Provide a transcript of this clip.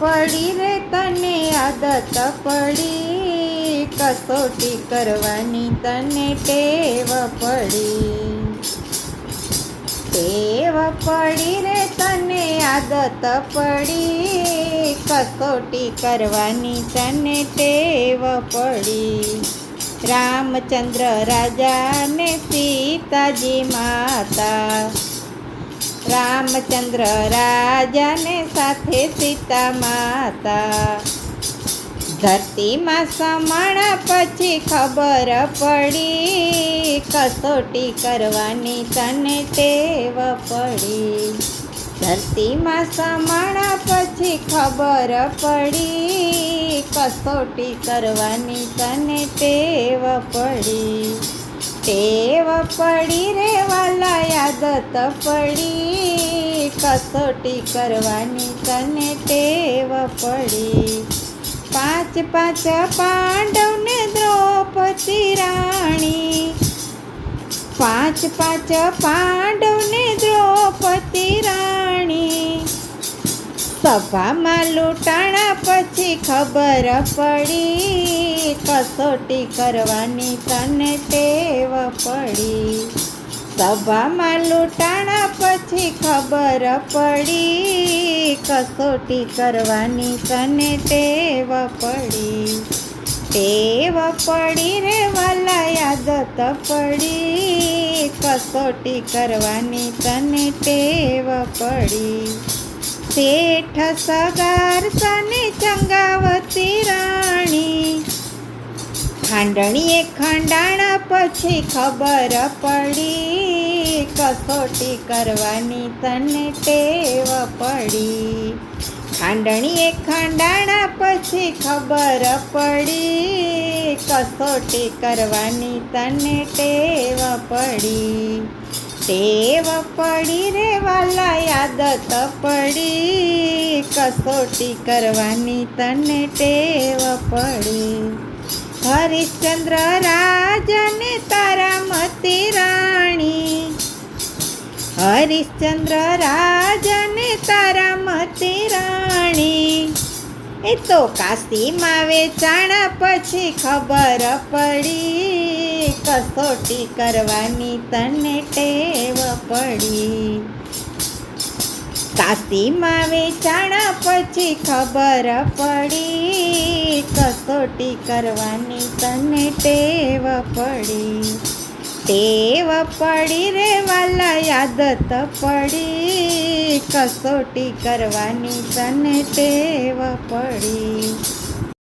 પડી રે તને આદત પડી, કસોટી કરવાની તને ટેવ પડી. ટેવ પડી રે તને આદત પડી, કસોટી કરવાની તને ટેવ પડી. રામચંદ્ર રાજા ને સીતાજી માતા, રામચંદ્ર રાજા ને સાથે સીતા માતા. ધરતીમાં સમાણા પછી ખબર પડી, કસોટી કરવાની તને ટેવ પડી. ધરતીમાં સમાણા પછી ખબર પડી, કસોટી કરવાની તને ટેવ પડી. ટેવ પડી રે વાલા આદત પડી, કસોટી કરવાની તને ટેવ પડી. પાંચ પાંચ પાંડવને દ્રૌપદી રાણી, પાંચ પાંચ પાંડવને દ્રૌપદી રાણી. સભામાં લૂંટાણા પછી ખબર પડી, કસોટી કરવાની તને ટેવ પડી. સભામાં લૂંટાણા પછી ખબર પડી, કસોટી કરવાની તને ટેવ પડી. ટેવ પડી રે વાલા આદત પડી, કસોટી કરવાની તને ટેવ પડી. શેઠ સગાર સાને ચંગાવતી રાણી, ખાંડણીએ ખંડાણા પછી ખબર પડી, કસોટી કરવાની તને ટેવ પડી. ખાંડણીએ ખંડાણા પછી ખબર પડી, કસોટી કરવાની તને ટેવ પડી. ટેવ પડી રે વાલા આદત પડી, કસોટી કરવાની તને ટેવ પડી. હરિશ્ચંદ્ર રાજાને તારામતી રાણી, હરિશ્ચંદ્ર રાજાને તારામતી રાણી. એ તો કાશીમાં વેચાણા પછી ખબર પડી, કસોટી કરવાની તને ટેવ પડી. કાશીમાં વેચાણા પછી ખબર પડી, કસોટી કરવાની તને ટેવ પડી. ટેવ પડી રે વાલા આદત પડી, કસોટી કરવાની તને ટેવ પડી.